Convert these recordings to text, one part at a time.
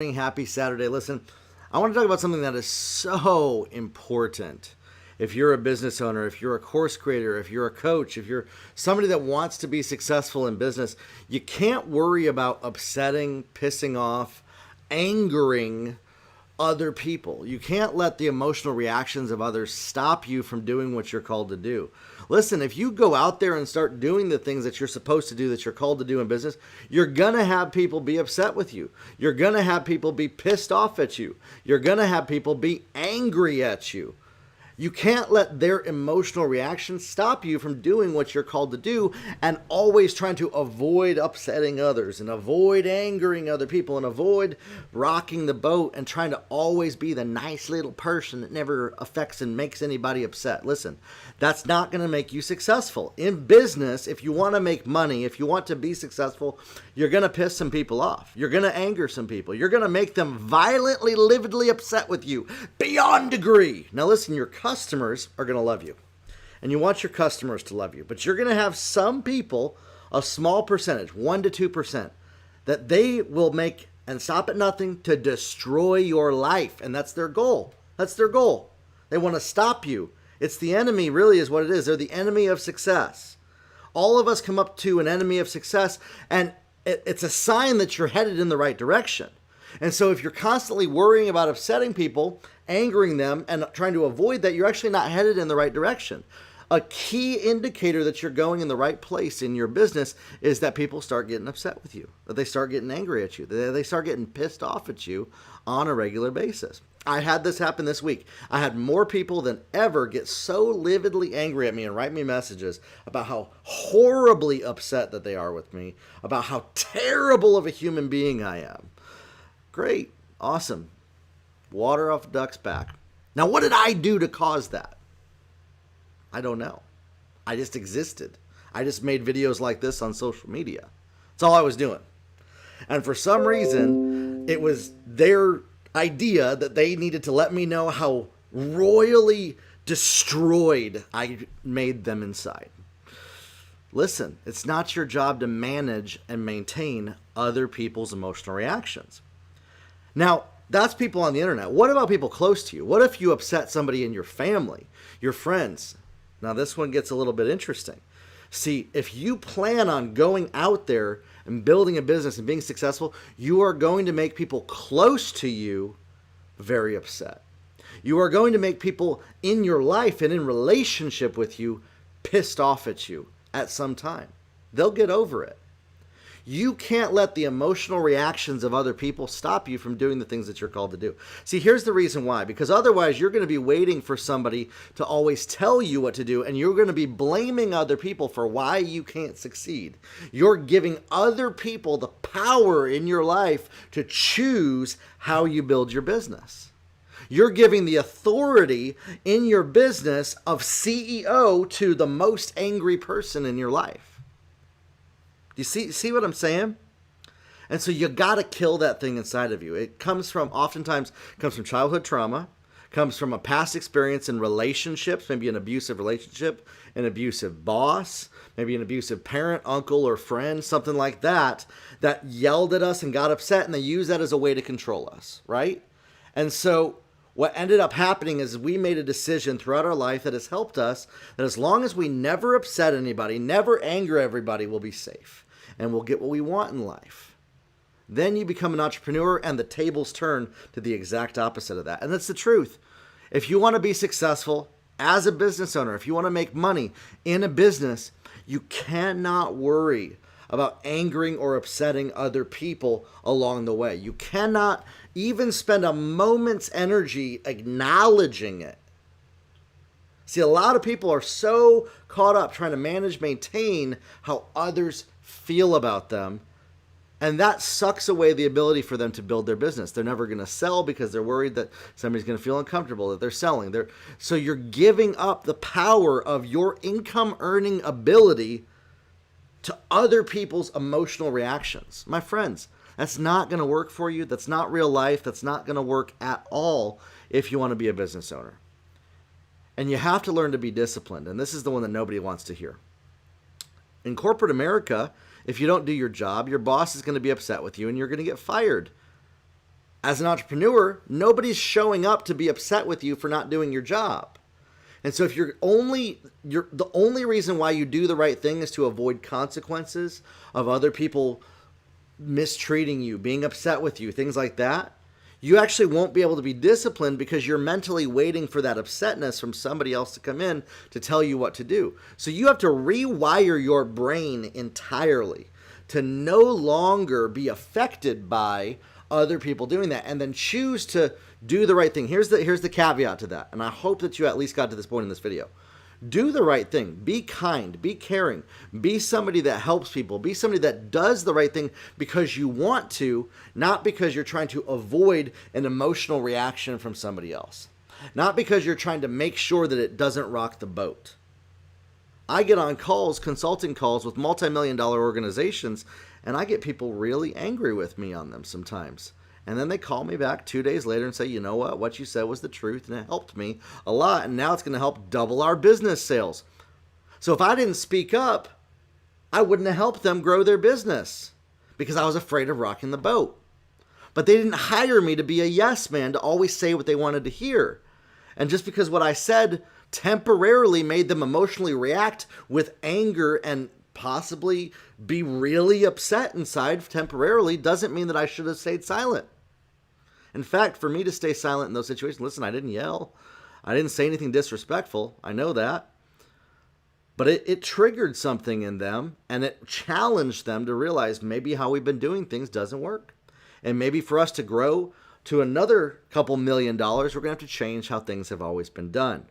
Happy Saturday. Listen, I want to talk about something that is so important. If you're a business owner, if you're a course creator, if you're a coach, if you're somebody that wants to be successful in business, you can't worry about upsetting, pissing off, angering other people. You can't let the emotional reactions of others stop you from doing what you're called to do. Listen, if you go out there and start doing the things that you're supposed to do, that you're called to do in business, you're going to have people be upset with you. You're going to have people be pissed off at you. You're going to have people be angry at you. You can't let their emotional reactions stop you from doing what you're called to do, and always trying to avoid upsetting others and avoid angering other people and avoid rocking the boat and trying to always be the nice little person that never affects and makes anybody upset. Listen, that's not going to make you successful. In business, if you want to make money, if you want to be successful, you're going to piss some people off. You're going to anger some people. You're going to make them violently, lividly upset with you beyond degree. Now listen, your customers are going to love you, and you want your customers to love you, but you're going to have some people, a small percentage, 1 to 2%, that they will make and stop at nothing to destroy your life, and that's their goal. That's their goal. They want to stop you. It's the enemy, really, is what it is. They're the enemy of success. All of us come up to an enemy of success, and it's a sign that you're headed in the right direction. And so if you're constantly worrying about upsetting people, angering them, and trying to avoid that, you're actually not headed in the right direction. A key indicator that you're going in the right place in your business is that people start getting upset with you, that they start getting angry at you, that they start getting pissed off at you on a regular basis. I had this happen this week. I had more people than ever get so lividly angry at me and write me messages about how horribly upset that they are with me, about how terrible of a human being I am. Great. Awesome. Water off a duck's back. Now, what did I do to cause that? I don't know. I just existed. I just made videos like this on social media. That's all I was doing. And for some reason, it was their idea that they needed to let me know how royally destroyed I made them inside. Listen, it's not your job to manage and maintain other people's emotional reactions. Now, that's people on the internet. What about people close to you? What if you upset somebody in your family, your friends? Now, this one gets a little bit interesting. See, if you plan on going out there and building a business and being successful, you are going to make people close to you very upset. You are going to make people in your life and in relationship with you pissed off at you at some time. They'll get over it. You can't let the emotional reactions of other people stop you from doing the things that you're called to do. See, here's the reason why. Because otherwise, you're going to be waiting for somebody to always tell you what to do, and you're going to be blaming other people for why you can't succeed. You're giving other people the power in your life to choose how you build your business. You're giving the authority in your business of CEO to the most angry person in your life. You see what I'm saying? And so you got to kill that thing inside of you. It oftentimes comes from childhood trauma, comes from a past experience in relationships, maybe an abusive relationship, an abusive boss, maybe an abusive parent, uncle, or friend, something like that, that yelled at us and got upset, and they use that as a way to control us, right? And so what ended up happening is we made a decision throughout our life that has helped us, that as long as we never upset anybody, never anger everybody, we'll be safe. And we'll get what we want in life. Then you become an entrepreneur, and the tables turn to the exact opposite of that. And that's the truth. If you want to be successful as a business owner, if you want to make money in a business, you cannot worry about angering or upsetting other people along the way. You cannot even spend a moment's energy acknowledging it. See, a lot of people are so caught up trying to manage, maintain how others feel about them, and that sucks away the ability for them to build their business. They're never going to sell because they're worried that somebody's going to feel uncomfortable that they're selling. So you're giving up the power of your income earning ability to other people's emotional reactions. My friends, that's not going to work for you. That's not real life. That's not going to work at all if you want to be a business owner. And you have to learn to be disciplined. And this is the one that nobody wants to hear. In corporate America, if you don't do your job, your boss is going to be upset with you and you're going to get fired. As an entrepreneur, nobody's showing up to be upset with you for not doing your job. And so if the only reason why you do the right thing is to avoid consequences of other people mistreating you, being upset with you, things like that, you actually won't be able to be disciplined because you're mentally waiting for that upsetness from somebody else to come in to tell you what to do. So you have to rewire your brain entirely to no longer be affected by other people doing that, and then choose to do the right thing. Here's the caveat to that, and I hope that you at least got to this point in this video. Do the right thing. Be kind. Be caring. Be somebody that helps people. Be somebody that does the right thing because you want to, not because you're trying to avoid an emotional reaction from somebody else. Not because you're trying to make sure that it doesn't rock the boat. I get on calls, consulting calls with multi-million-dollar organizations, and I get people really angry with me on them sometimes. And then they call me back 2 days later and say, you know what you said was the truth, and it helped me a lot, and now it's going to help double our business sales. So if I didn't speak up, I wouldn't have helped them grow their business because I was afraid of rocking the boat. But they didn't hire me to be a yes man, to always say what they wanted to hear. And just because what I said temporarily made them emotionally react with anger and possibly be really upset inside temporarily doesn't mean that I should have stayed silent. In fact, for me to stay silent in those situations, listen, I didn't yell. I didn't say anything disrespectful. I know that. But it triggered something in them, and it challenged them to realize maybe how we've been doing things doesn't work. And maybe for us to grow to another couple $1 million, we're going to have to change how things have always been done.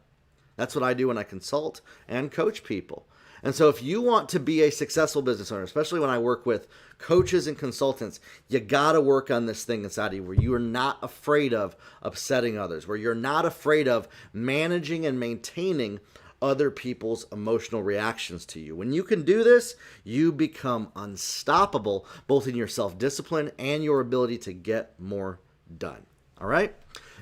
That's what I do when I consult and coach people. And so if you want to be a successful business owner, especially when I work with coaches and consultants, you got to work on this thing inside of you where you are not afraid of upsetting others, where you're not afraid of managing and maintaining other people's emotional reactions to you. When you can do this, you become unstoppable, both in your self-discipline and your ability to get more done. All right?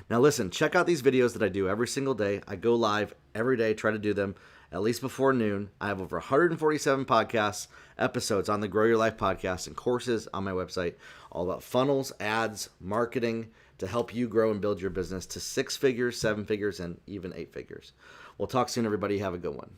Now listen, check out these videos that I do every single day. I go live every day, try to do them at least before noon. I have over 147 podcasts, episodes on the Grow Your Life podcast, and courses on my website all about funnels, ads, marketing to help you grow and build your business to 6 figures, 7 figures, and even 8 figures. We'll talk soon, everybody. Have a good one.